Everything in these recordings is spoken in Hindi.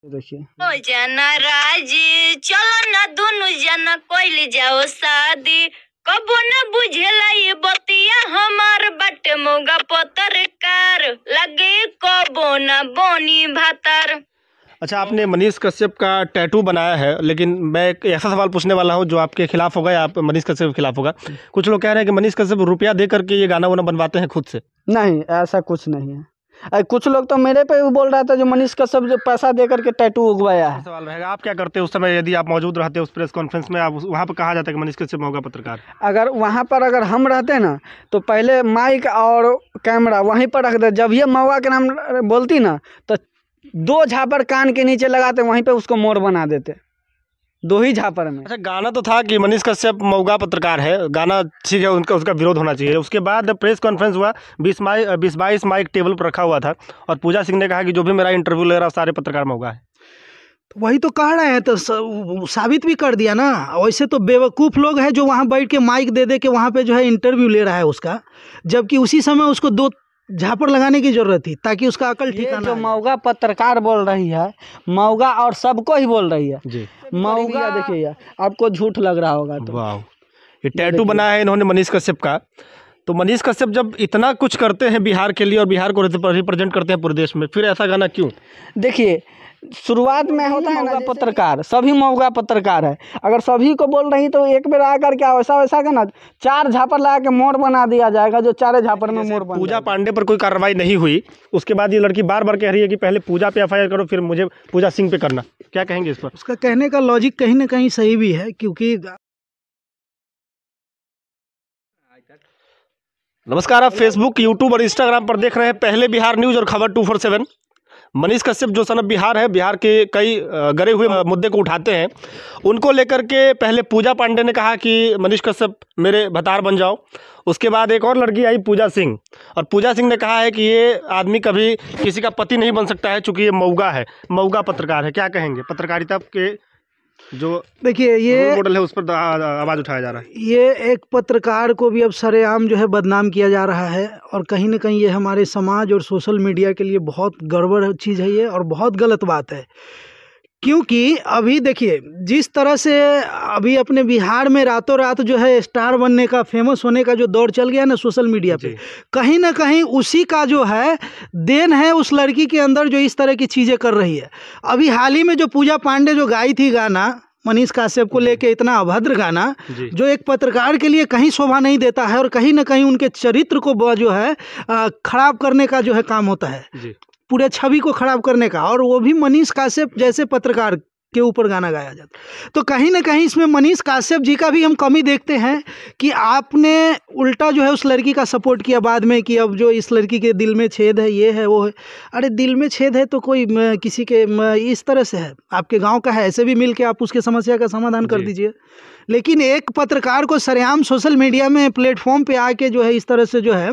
देखिए ओ जना राजी चलो ना दोनों जना कोइल जाओ शादी कबो न बुझेला ये बतिया हमार बट मोगा पत्रकार लगे कबो न बोनी भातर। अच्छा, आपने मनीष कश्यप का टैटू बनाया है, लेकिन मैं एक ऐसा सवाल पूछने वाला हूं जो आपके खिलाफ होगा या आप मनीष कश्यप के खिलाफ होगा। कुछ लोग कह रहे हैं कि मनीष कश्यप रुपया दे करके ये गाना वाना बनवाते हैं खुद से। नहीं, ऐसा कुछ नहीं है। कुछ लोग तो मेरे पे भी बोल रहा था जो मनीष कश्यप जो पैसा दे करके टैटू उगवाया है। सवाल रहेगा, आप क्या करते उस समय यदि आप मौजूद रहते उस प्रेस कॉन्फ्रेंस में? आप वहाँ पर कहा जाता है कि मनीष कश्यप होगा पत्रकार। अगर वहाँ पर अगर हम रहते ना तो पहले माइक और कैमरा वहीं पर रख दे। जब ये मौगा के नाम बोलती ना तो 2 झापर कान के नीचे लगाते, वहीं पे उसको मोर बना देते, 2 ही झापर में। अच्छा, गाना तो था कि मनीष कश्यप मौगा पत्रकार है, गाना ठीक है, उनका उसका विरोध होना चाहिए। उसके बाद प्रेस कॉन्फ्रेंस हुआ, 20-22 माइक टेबल पर रखा हुआ था और पूजा सिंह ने कहा कि जो भी मेरा इंटरव्यू ले रहा सारे पत्रकार मौगा है। वही तो कह रहे हैं, तो साबित भी कर दिया ना। वैसे तो बेवकूफ़ लोग हैं जो वहाँ बैठ के माइक दे दे के वहाँ पे जो है इंटरव्यू ले रहा है उसका, जबकि उसी समय उसको 2 झापड़ लगाने की जरूरत थी ताकि उसका अकल ठिकाना। जो मौगा पत्रकार बोल रही है, मौगा और सबको ही बोल रही है जी। मौगा। देखिए यार, आपको झूठ लग रहा होगा तो। वाह, ये टैटू बना है इन्होंने मनीष कश्यप का। तो मनीष कश्यप जब इतना कुछ करते हैं बिहार के लिए और बिहार को रिप्रेजेंट करते हैं पूरे देश में, फिर ऐसा गाना क्यों? देखिए, शुरुआत में होता है मौगा पत्रकार, सभी मौगा पत्रकार है। अगर सभी को बोल रही तो एक बेर आकर क्या वैसा का ना 4 झापर लगा के मोर बना दिया जाएगा, जो 4 झापर में मोर बन पूजा पांडे पर कोई कार्रवाई नहीं हुई, उसके बाद ये लड़की बार बार कह रही है कि पहले पूजा पे एफआईआर करो फिर मुझे पूजा सिंह पे करना। क्या कहेंगे इस पर? उसका कहने का लॉजिक कहीं ना कहीं सही भी है, क्योंकि नमस्कार, आप फेसबुक, यूट्यूब और इंस्टाग्राम पर देख रहे हैं पहले बिहार न्यूज़ और खबर 247। मनीष कश्यप जो सन ऑफ बिहार है, बिहार के कई गड़े हुए मुद्दे को उठाते हैं। उनको लेकर के पहले पूजा पांडे ने कहा कि मनीष कश्यप मेरे भतार बन जाओ। उसके बाद एक और लड़की आई पूजा सिंह, और पूजा सिंह ने कहा है कि ये आदमी कभी किसी का पति नहीं बन सकता है चूँकि ये मौगा है, मौगा पत्रकार है। क्या कहेंगे? पत्रकारिता के जो देखिए ये मॉडल है उस पर आवाज़ उठाया जा रहा है। ये एक पत्रकार को भी अब सरेआम जो है बदनाम किया जा रहा है, और कहीं ना कहीं ये हमारे समाज और सोशल मीडिया के लिए बहुत गड़बड़ चीज़ है ये, और बहुत गलत बात है। क्योंकि अभी देखिए जिस तरह से अभी अपने बिहार में रातों रात जो है स्टार बनने का, फेमस होने का जो दौर चल गया ना सोशल मीडिया पे, कहीं ना कहीं उसी का जो है देन है उस लड़की के अंदर जो इस तरह की चीज़ें कर रही है। अभी हाल ही में जो पूजा पांडे जो गाई थी गाना मनीष कश्यप को लेके, इतना अभद्र गाना जो एक पत्रकार के लिए कहीं शोभा नहीं देता है और कहीं ना कहीं उनके चरित्र को जो है खराब करने का जो है काम होता है, पूरे छवि को खराब करने का, और वो भी मनीष कश्यप जैसे पत्रकार के ऊपर गाना गाया जाता। तो कहीं ना कहीं इसमें मनीष कश्यप जी का भी हम कमी देखते हैं कि आपने उल्टा जो है उस लड़की का सपोर्ट किया बाद में कि अब जो इस लड़की के दिल में छेद है, ये है वो है। अरे दिल में छेद है तो कोई किसी के इस तरह से है, आपके गांव का है, ऐसे भी मिल के आप उसके समस्या का समाधान कर दीजिए। लेकिन एक पत्रकार को सरेआम सोशल मीडिया में प्लेटफॉर्म पे आके जो है इस तरह से जो है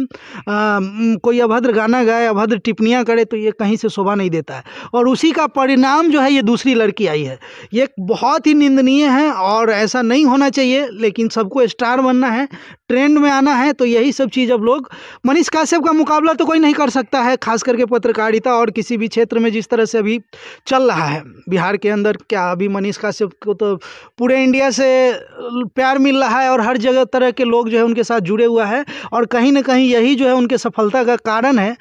कोई अभद्र गाना गाए, अभद्र टिप्पणियां करे, तो ये कहीं से शोभा नहीं देता है। और उसी का परिणाम जो है ये दूसरी लड़की आई है, ये बहुत ही निंदनीय है और ऐसा नहीं होना चाहिए। लेकिन सबको स्टार बनना है, ट्रेंड में आना है, तो यही सब चीज़ अब लोग, मनीष कश्यप का मुकाबला तो कोई नहीं कर सकता है, खास करके पत्रकारिता और किसी भी क्षेत्र में जिस तरह से अभी चल रहा है बिहार के अंदर। क्या अभी मनीष कश्यप को तो पूरे इंडिया से प्यार मिल रहा है और हर जगह तरह के लोग जो है उनके साथ जुड़े हुआ है, और कहीं ना कहीं यही जो है उनके सफलता का कारण है।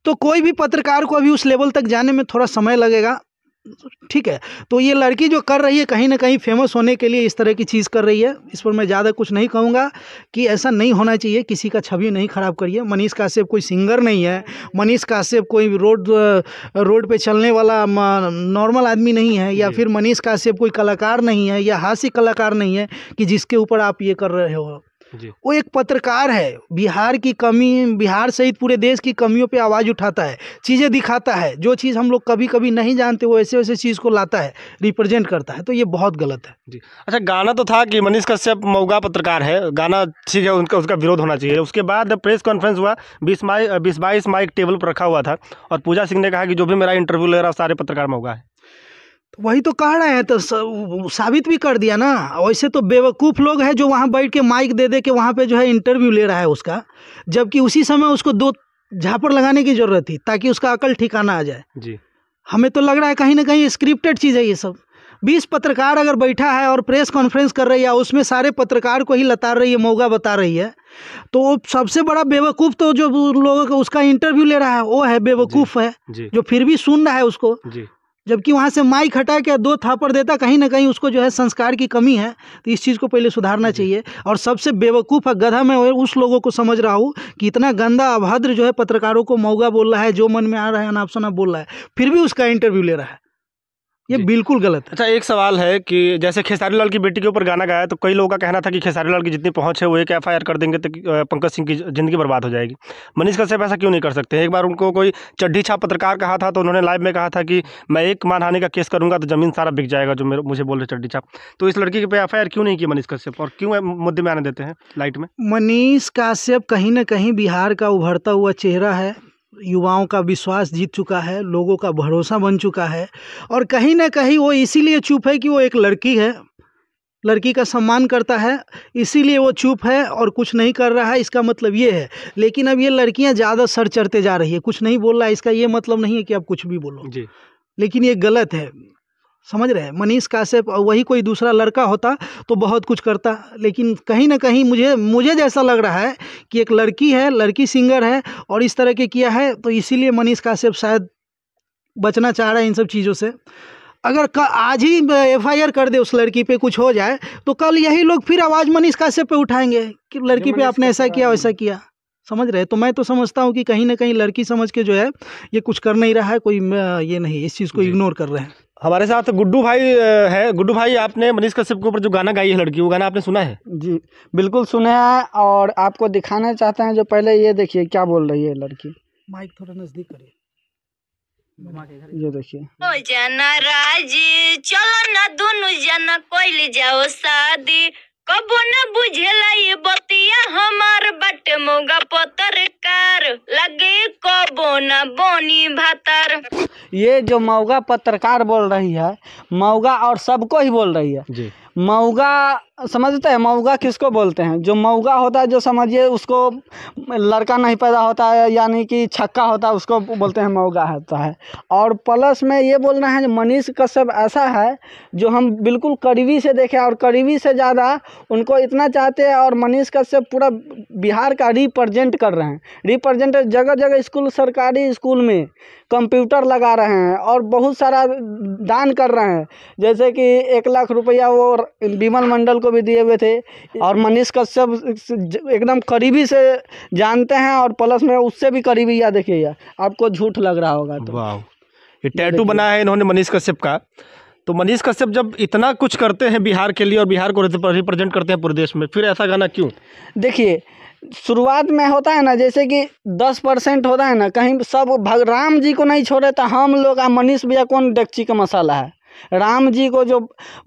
तो कोई भी पत्रकार को अभी उस लेवल तक जाने में थोड़ा समय लगेगा, ठीक है। तो ये लड़की जो कर रही है कहीं ना कहीं फेमस होने के लिए इस तरह की चीज़ कर रही है। इस पर मैं ज़्यादा कुछ नहीं कहूँगा कि ऐसा नहीं होना चाहिए, किसी का छवि नहीं खराब करिए। मनीष कश्यप कोई सिंगर नहीं है, मनीष कश्यप कोई रोड पे चलने वाला नॉर्मल आदमी नहीं है, या फिर मनीष कश्यप कोई कलाकार नहीं है या हास्य कलाकार नहीं है कि जिसके ऊपर आप ये कर रहे हो। वो एक पत्रकार है, बिहार की कमी, बिहार सहित पूरे देश की कमियों पे आवाज़ उठाता है, चीज़ें दिखाता है, जो चीज़ हम लोग कभी कभी नहीं जानते वो ऐसे वैसे चीज़ को लाता है, रिप्रेजेंट करता है, तो ये बहुत गलत है जी। अच्छा, गाना तो था कि मनीष कश्यप मौगा पत्रकार है, गाना ठीक है, उनका उसका विरोध होना चाहिए। उसके बाद प्रेस कॉन्फ्रेंस हुआ, 20-22 माइक टेबल पर रखा हुआ था और पूजा सिंह ने कहा कि जो भी मेरा इंटरव्यू ले रहा सारे पत्रकार मौगा है। वही तो कह रहे हैं, तो साबित भी कर दिया ना। वैसे तो बेवकूफ़ लोग हैं जो वहाँ बैठ के माइक दे दे के वहाँ पे जो है इंटरव्यू ले रहा है उसका, जबकि उसी समय उसको 2 झापड़ लगाने की ज़रूरत थी ताकि उसका अकल ठिकाना आ जाए। हमें तो लग रहा है कहीं ना कहीं स्क्रिप्टेड चीज़ है ये सब। 20 पत्रकार अगर बैठा है और प्रेस कॉन्फ्रेंस कर रही है, उसमें सारे पत्रकार को ही लताड़ रही है, मौका बता रही है, तो वो सबसे बड़ा बेवकूफ़ तो जो लोगों को उसका इंटरव्यू ले रहा है वो है, बेवकूफ़ है जी जो फिर भी सुन रहा है उसको। जी जबकि वहाँ से माइक हटा के 2 थापड़ देता, कहीं ना कहीं उसको जो है संस्कार की कमी है। तो इस चीज़ को पहले सुधारना चाहिए। और सबसे बेवकूफ़ गधा मैं उस लोगों को समझ रहा हूँ कि इतना गंदा अभद्र जो है पत्रकारों को मौका बोल रहा है, जो मन में आ रहा है अनाप शनाप बोल रहा है, फिर भी उसका इंटरव्यू ले रहा है। ये जी। बिल्कुल गलत है। अच्छा, एक सवाल है कि जैसे खेसारी लाल की बेटी के ऊपर गाना गाया, तो कई लोगों का कहना था कि खेसारी लाल की जितनी पहुंच है वो एक FIR कर देंगे तो पंकज सिंह की ज़िंदगी बर्बाद हो जाएगी। मनीष कश्यप ऐसा क्यों नहीं कर सकते? एक बार उनको कोई चड्ढी छाप पत्रकार कहा था, तो उन्होंने लाइव में कहा था कि मैं एक मानहानि का केस करूंगा तो ज़मीन सारा बिक जाएगा, जो मुझे बोल रहे चड्ढी छाप। तो इस लड़की पे FIR क्यों नहीं की मनीष कश्यप, और क्यों मुद्दे में आने देते हैं लाइट में? मनीष कश्यप कहीं ना कहीं बिहार का उभरता हुआ चेहरा है, युवाओं का विश्वास जीत चुका है, लोगों का भरोसा बन चुका है। और कहीं ना कहीं वो इसीलिए चुप है कि वो एक लड़की है, लड़की का सम्मान करता है, इसीलिए वो चुप है और कुछ नहीं कर रहा है। इसका मतलब ये है। लेकिन अब ये लड़कियां ज़्यादा सर चढ़ते जा रही है, कुछ नहीं बोल रहा है, इसका ये मतलब नहीं है कि आप कुछ भी बोलो, जी लेकिन ये गलत है, समझ रहे हैं। मनीष कश्यप वही कोई दूसरा लड़का होता तो बहुत कुछ करता, लेकिन कहीं ना कहीं मुझे जैसा लग रहा है कि एक लड़की है, लड़की सिंगर है और इस तरह के किया है, तो इसीलिए मनीष कश्यप शायद बचना चाह रहा है इन सब चीज़ों से। अगर आज ही FIR कर दे, उस लड़की पे कुछ हो जाए, तो कल यही लोग फिर आवाज़ मनीष कश्यप पे उठाएंगे कि लड़की पे आपने ऐसा किया वैसा किया, समझ रहे हैं। तो मैं तो समझता हूँ कि कहीं ना कहीं लड़की समझ के जो है ये कुछ कर नहीं रहा है, कोई ये नहीं, इस चीज़ को इग्नोर कर रहे हैं। हमारे साथ गुड्डू भाई है। गुड्डू भाई, आपने मनीष कश्यप के ऊपर जो गाना गाई है लड़की, वो गाना आपने सुना है? जी बिल्कुल सुने हैं, और आपको दिखाना चाहते हैं। जो पहले ये देखिए क्या बोल रही है लड़की, माइक थोड़ा नज़दीक करिए, ये देखिए। हो जाना राजी, चलो ना दोनों जना कोइल जाओ शादी, कबो न बुझेला ये बतिया हमार बट मोगा पत्रकार, लगे कबो न बोनी भातर। ये जो मौगा पत्रकार बोल रही है, मौगा और सबको ही बोल रही है जी। मौगा समझते हैं? मौगा किसको बोलते हैं? जो मौगा होता है, जो समझिए उसको लड़का नहीं पैदा होता है, यानी कि छक्का होता है, उसको बोलते हैं मौगा होता है। और प्लस में ये बोलना है मनीष कश्यप ऐसा है जो हम बिल्कुल करीबी से देखें, और करीबी से ज़्यादा उनको इतना चाहते हैं। और मनीष कश्यप पूरा बिहार का रिप्रेजेंट कर रहे हैं, रिप्रेजेंट जगह जगह स्कूल, सरकारी स्कूल में कंप्यूटर लगा रहे हैं और बहुत सारा दान कर रहे हैं। जैसे कि 1 लाख रुपया वो विमल मंडल को भी दिए हुए थे। और मनीष कश्यप एकदम करीबी से जानते हैं, और प्लस में उससे भी करीबी। या देखिए, आपको झूठ लग रहा होगा तो वाह, ये टैटू बना है इन्होंने मनीष कश्यप का। तो मनीष कश्यप जब इतना कुछ करते हैं बिहार के लिए और बिहार को रिप्रेजेंट करते हैं पूरे देश में, फिर ऐसा गाना क्यों? देखिए, शुरुआत में होता है ना, जैसे कि 10% होता है ना, कहीं सब राम जी को नहीं छोड़े तो हम लोग मनीष भैया कौन डेगची का मसाला है। राम जी को जो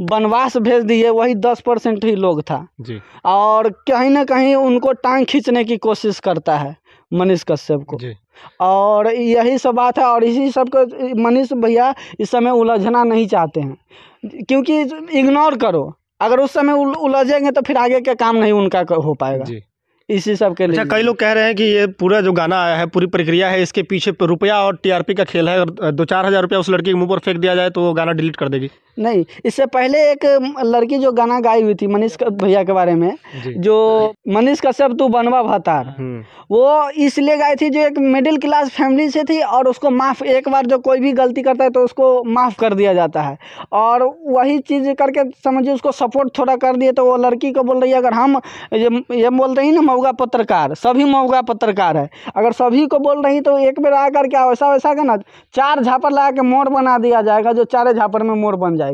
वनवास भेज दिए वही 10% ही लोग था जी। और कहीं ना कहीं उनको टांग खींचने की कोशिश करता है मनीष कश्यप को जी। और यही सब बात है। और इसी सब को मनीष भैया इस समय उलझना नहीं चाहते हैं, क्योंकि इग्नोर करो, अगर उस समय उलझेंगे तो फिर आगे का काम नहीं उनका हो पाएगा जी। इसी सब के लिए। अच्छा, कई लोग कह रहे हैं कि ये पूरा जो गाना आया है, पूरी प्रक्रिया है, इसके पीछे रुपया और TRP का खेल है। 2-4 हज़ार रुपया उस लड़की के मुंह पर फेंक दिया जाए तो वो गाना डिलीट कर देगी। नहीं, इससे पहले एक लड़की जो गाना गाई हुई थी मनीष भैया के बारे में, जो मनीष कश्यप तू बनवा भतार, वो इसलिए गाई थी जो एक मिडिल क्लास फैमिली से थी और उसको माफ़, एक बार जो कोई भी गलती करता है तो उसको माफ़ कर दिया जाता है। और वही चीज़ करके समझिए उसको सपोर्ट थोड़ा कर दिए तो वो लड़की को बोल रही है, अगर हम ये बोल रही ना मौगा पत्रकार, सभी मौगा पत्रकार है, अगर सभी को बोल रही तो एक बार आकर क्या वैसा वैसा का ना 4 झापर लगा के मोड़ बना दिया जाएगा, जो 4 झापर में मोड़ बन जाएगी।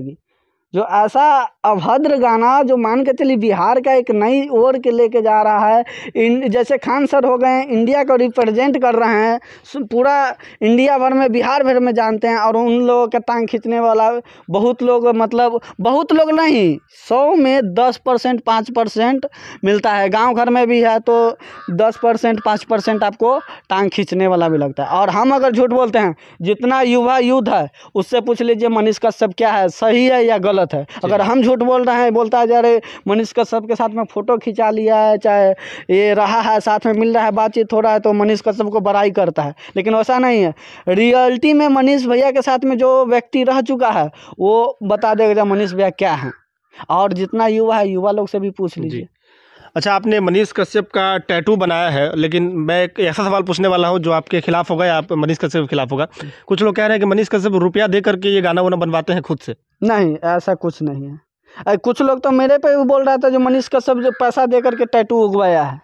जो ऐसा अभद्र गाना जो मान के चलिए बिहार का एक नई ओर के लेके जा रहा है। जैसे खान सर हो गए, इंडिया को रिप्रेजेंट कर रहे हैं, पूरा इंडिया भर में, बिहार भर में जानते हैं। और उन लोगों का टांग खींचने वाला बहुत लोग, मतलब बहुत लोग नहीं, 100 में 10% 5% मिलता है। गांव घर में भी है तो 10% 5% आपको टांग खींचने वाला भी लगता है। और हम अगर झूठ बोलते हैं, जितना युवा यूथ है उससे पूछ लीजिए मनीष कश्यप क्या है, सही है या गलत है। अगर हम झूठ झूठ बोल रहा है, बोलता है अरे मनीष कश्यप के साथ में फ़ोटो खिंचा लिया है, चाहे ये रहा है, साथ में मिल रहा है, बातचीत हो रहा है, तो मनीष कश्यप को बड़ाई करता है। लेकिन वैसा नहीं है। रियलिटी में मनीष भैया के साथ में जो व्यक्ति रह चुका है वो बता देगा मनीष भैया क्या है। और जितना युवा है, युवा लोग से भी पूछ लीजिए। अच्छा, आपने मनीष कश्यप का टैटू बनाया है, लेकिन मैं एक ऐसा सवाल पूछने वाला हूं जो आपके खिलाफ होगा या आप मनीष कश्यप के खिलाफ होगा। कुछ लोग कह रहे हैं कि मनीष कश्यप रुपया दे करके ये गाना वाना बनवाते हैं खुद से। नहीं, ऐसा कुछ नहीं है। कुछ लोग तो मेरे पे भी बोल रहा था जो मनीष कश्यप जो पैसा दे करके टैटू उगवाया है।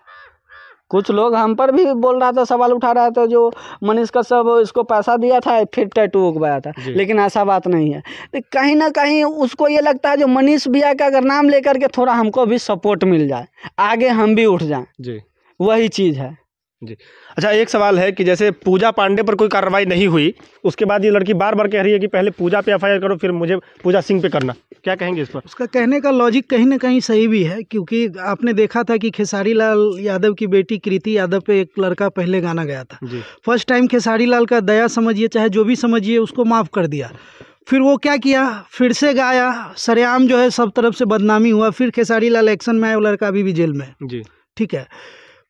कुछ लोग हम पर भी बोल रहा था, सवाल उठा रहा था जो मनीष कश्यप इसको पैसा दिया था फिर टैटू उगवाया था। लेकिन ऐसा बात नहीं है। तो कहीं ना कहीं उसको ये लगता है जो मनीष भैया का अगर नाम लेकर के थोड़ा हमको भी सपोर्ट मिल जाए, आगे हम भी उठ जाएं, जी वही चीज़ है जी। अच्छा, एक सवाल है कि जैसे पूजा पांडे पर कोई कार्रवाई नहीं हुई, उसके बाद ये लड़की बार बार कह रही है कि पहले पूजा पे एफआईआर करो, फिर मुझे पूजा सिंह पे करना। क्या कहेंगे इस पर? उसका कहने का लॉजिक कहीं ना कहीं सही भी है, क्योंकि आपने देखा था कि खेसारी लाल यादव की बेटी कृति यादव पे एक लड़का पहले गाना गया था। फर्स्ट टाइम खेसारी लाल का दया समझिए चाहे जो भी समझिए उसको माफ़ कर दिया। फिर वो क्या किया, फिर से गाया, सरेआम जो है सब तरफ से बदनामी हुआ। फिर खेसारी लाल एक्शन में आया, वो लड़का अभी भी जेल में जी। ठीक है।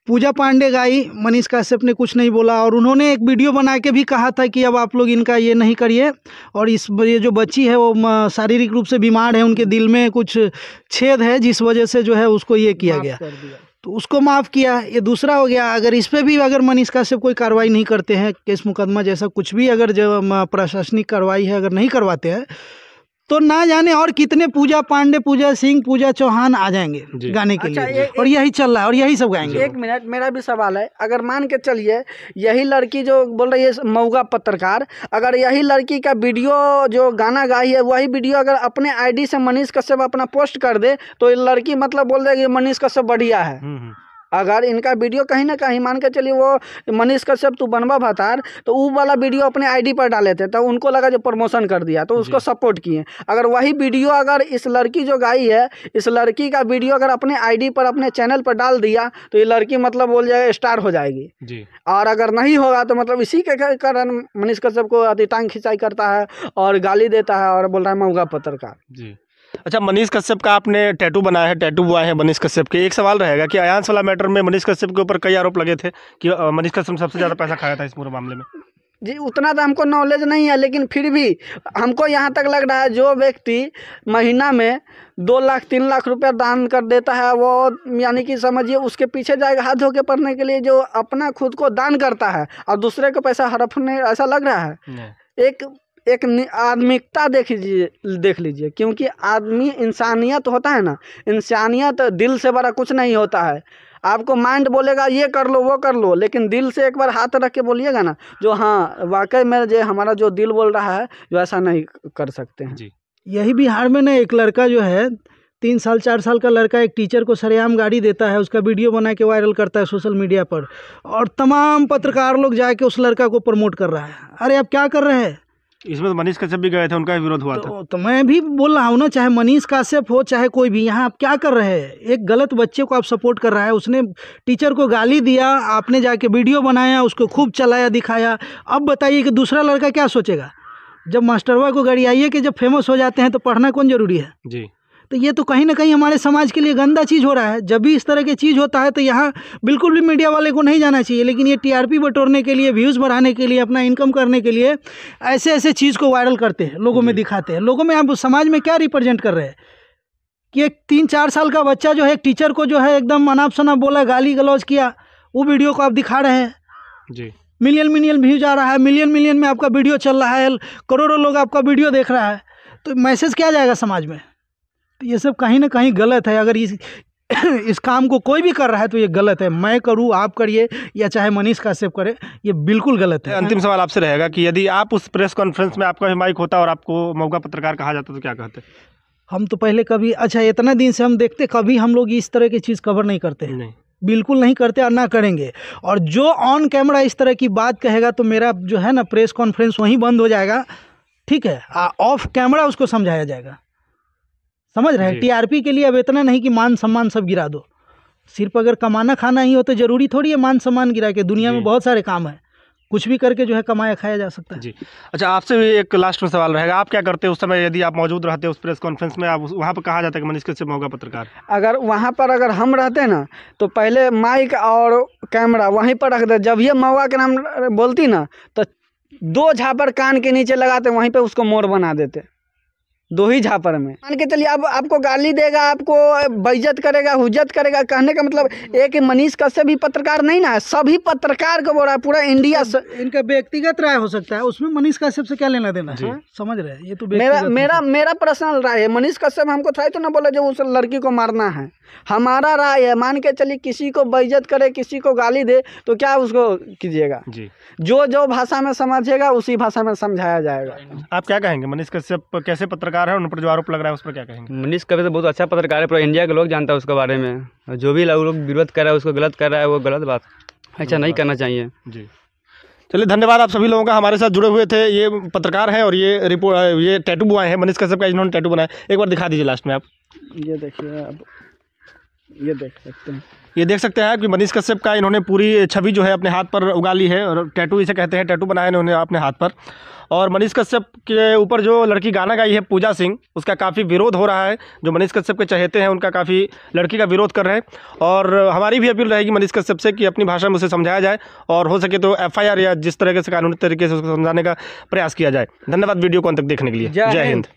पूजा पांडे गाई, मनीष कश्यप ने कुछ नहीं बोला, और उन्होंने एक वीडियो बना के भी कहा था कि अब आप लोग इनका ये नहीं करिए। और ये जो बच्ची है वो शारीरिक रूप से बीमार है, उनके दिल में कुछ छेद है जिस वजह से जो है उसको ये किया गया, तो उसको माफ़ किया। ये दूसरा हो गया। अगर इस पर भी अगर मनीष कश्यप कोई कार्रवाई नहीं करते हैं, केस मुकदमा जैसा कुछ भी अगर जो प्रशासनिक कार्रवाई है अगर नहीं करवाते हैं, तो ना जाने और कितने पूजा पांडे, पूजा सिंह, पूजा चौहान आ जाएंगे गाने के लिए। और यही चल रहा है और यही सब गाएंगे। एक मिनट, मेरा भी सवाल है। अगर मान के चलिए यही लड़की जो बोल रही है मऊगा पत्रकार, अगर यही लड़की का वीडियो जो गाना गाई है वही वीडियो अगर अपने आईडी से मनीष कश्यप अपना पोस्ट कर दे, तो ये लड़की मतलब बोल देगी मनीष कश्यप बढ़िया है। अगर इनका वीडियो कहीं ना कहीं मान के चलिए वो मनीष कश्यप तू बनवा भतार, तो वो वाला वीडियो अपने आईडी पर डाले थे, तो उनको लगा जो प्रमोशन कर दिया तो उसको सपोर्ट किए। अगर वही वीडियो अगर इस लड़की जो गाई है, इस लड़की का वीडियो अगर अपने आईडी पर अपने चैनल पर डाल दिया, तो ये लड़की मतलब बोल जाए स्टार हो जाएगी जी। और अगर नहीं होगा तो मतलब इसी के कारण मनीष कश्यप को अति टांग खिंचाई करता है और गाली देता है और बोल रहा है मऊगा पत्रकार जी। अच्छा, मनीष कश्यप का आपने टैटू बनाया है, टैटू हुआ है मनीष कश्यप के। एक सवाल रहेगा कि अयांश वाला मैटर में मनीष कश्यप के ऊपर कई आरोप लगे थे कि मनीष कश्यप सबसे ज़्यादा पैसा खाया था इस पूरे मामले में। जी, उतना तो हमको नॉलेज नहीं है, लेकिन फिर भी हमको यहाँ तक लग रहा है जो व्यक्ति महीना में 2 लाख 3 लाख रुपया दान कर देता है, वो यानी कि समझिए उसके पीछे जाएगा हाथ धो के पढ़ने के लिए, जो अपना खुद को दान करता है और दूसरे को पैसा हड़पने, ऐसा लग रहा है। एक आदमिकता देख लीजिए, क्योंकि आदमी इंसानियत होता है ना, इंसानियत दिल से बड़ा कुछ नहीं होता है। आपको माइंड बोलेगा ये कर लो वो कर लो, लेकिन दिल से एक बार हाथ रख के बोलिएगा ना जो हाँ वाकई में जो हमारा जो दिल बोल रहा है जो ऐसा नहीं कर सकते हैं जी। यही बिहार में ना एक लड़का जो है 3 साल 4 साल का लड़का एक टीचर को सरेआम गाड़ी देता है, उसका वीडियो बना के वायरल करता है सोशल मीडिया पर, और तमाम पत्रकार लोग जाके उस लड़का को प्रमोट कर रहा है। अरे आप क्या कर रहे हैं? इसमें तो मनीष कश्यप भी गए थे, उनका भी विरोध हुआ था। तो मैं भी बोल रहा हूँ ना, चाहे मनीष कश्यप हो चाहे कोई भी, यहाँ आप क्या कर रहे हैं? एक गलत बच्चे को आप सपोर्ट कर रहा है, उसने टीचर को गाली दिया, आपने जाके वीडियो बनाया, उसको खूब चलाया दिखाया। अब बताइए कि दूसरा लड़का क्या सोचेगा? जब मास्टरवा को गड़ियाइए कि जब फेमस हो जाते हैं तो पढ़ना कौन जरूरी है जी। तो ये तो कहीं ना कहीं हमारे समाज के लिए गंदा चीज़ हो रहा है। जब भी इस तरह की चीज़ होता है तो यहाँ बिल्कुल भी मीडिया वाले को नहीं जाना चाहिए, लेकिन ये टीआरपी बटोरने के लिए, व्यूज़ बढ़ाने के लिए, अपना इनकम करने के लिए ऐसे ऐसे चीज़ को वायरल करते हैं, लोगों में दिखाते हैं। लोगों में आप समाज में क्या रिप्रेजेंट कर रहे हैं कि एक 3-4 साल का बच्चा जो है एक टीचर को जो है एकदम अनाप शनाप बोला, गाली गलौज किया, वो वीडियो को आप दिखा रहे हैं जी। मिलियन व्यूज आ रहा है, मिलियन में आपका वीडियो चल रहा है, करोड़ों लोग आपका वीडियो देख रहा है, तो मैसेज क्या जाएगा समाज में? तो ये सब कहीं ना कहीं गलत है। अगर इस काम को कोई भी कर रहा है तो ये गलत है। मैं करूँ, आप करिए, या चाहे मनीष कश्यप करे, ये बिल्कुल गलत है। अंतिम सवाल आपसे रहेगा कि यदि आप उस प्रेस कॉन्फ्रेंस में आपका भी माइक होता और आपको मौका पत्रकार कहा जाता तो क्या कहते? हम तो पहले कभी, अच्छा इतना दिन से हम देखते, कभी हम लोग इस तरह की चीज़ कवर नहीं करते हैं। नहीं, बिल्कुल नहीं करते और ना करेंगे। और जो ऑन कैमरा इस तरह की बात कहेगा तो मेरा जो है ना प्रेस कॉन्फ्रेंस वहीं बंद हो जाएगा, ठीक है। ऑफ कैमरा उसको समझाया जाएगा, समझ रहे हैं? टीआरपी के लिए अब इतना नहीं कि मान सम्मान सब गिरा दो। सिर्फ अगर कमाना खाना ही हो तो ज़रूरी थोड़ी है मान सम्मान गिरा के, दुनिया में बहुत सारे काम है। कुछ भी करके जो है कमाया खाया जा सकता है। जी। अच्छा, आपसे भी एक लास्ट में सवाल रहेगा, आप क्या करते उस समय यदि आप मौजूद रहते उस प्रेस कॉन्फ्रेंस में? आप वहाँ पर कहा जाता है कि मनीष कश्यप होगा पत्रकार। अगर वहाँ पर अगर हम रहते ना तो पहले माइक और कैमरा वहीं पर रख दे, जब ये महुआ के नाम बोलती ना तो 2 झापर कान के नीचे लगाते, वहीं पे उसको मोर बना देते, 2 ही झापर में। मान के चलिए अब आपको गाली देगा, आपको बेइज्जत करेगा, हुज्जत करेगा। कहने का मतलब एक मनीष कश्यप भी पत्रकार नहीं ना है, सभी पत्रकार को बोल रहा है पूरा इंडिया से। इनका व्यक्तिगत राय हो सकता है, उसमें मनीष कश्यप से क्या लेना देना है, समझ रहे हैं? ये तो मेरा पर्सनल राय है। मनीष कश्यप हमको था तो ना बोला जो उस लड़की को मारना है, हमारा राय है। मान के चलिए किसी को बेइज्जत करे, किसी को गाली दे तो क्या उसको कीजिएगा? जी। जो भाषा में समझेगा उसी भाषा में समझाया जाएगा। आप क्या कहेंगे, मनीष कश्यप कैसे पत्रकार है, उन पर जो आरोप लग रहा है उस पर क्या कहेंगे? मनीष कश्यप तो बहुत अच्छा पत्रकार है, पूरा इंडिया के लोग जानता है उसके बारे में। जो भी लोग विरोध कर रहा है, उसको गलत कर रहा है, वो गलत बात, ऐसा नहीं करना चाहिए। जी, चलिए धन्यवाद आप सभी लोगों का हमारे साथ जुड़े हुए थे। ये पत्रकार हैं और ये टैटू बुआए हैं, मनीष कश्यप का इन्होंने टैटू बनाया। एक बार दिखा दीजिए लास्ट में आप। ये देखिए, अब ये देख सकते हैं, ये देख सकते हैं कि मनीष कश्यप का इन्होंने पूरी छवि जो है अपने हाथ पर उगा ली है, और टैटू इसे कहते हैं, टैटू बनाया इन्होंने अपने हाथ पर। और मनीष कश्यप के ऊपर जो लड़की गाना गाई है पूजा सिंह, उसका काफ़ी विरोध हो रहा है। जो मनीष कश्यप के चहेते हैं उनका काफ़ी लड़की का विरोध कर रहे हैं, और हमारी भी अपील रहेगी मनीष कश्यप से कि अपनी भाषा में उसे समझाया जाए, और हो सके तो FIR या जिस तरह से कानूनी तरीके से उसको समझाने का प्रयास किया जाए। धन्यवाद वीडियो को अंत तक देखने के लिए। जय हिंद।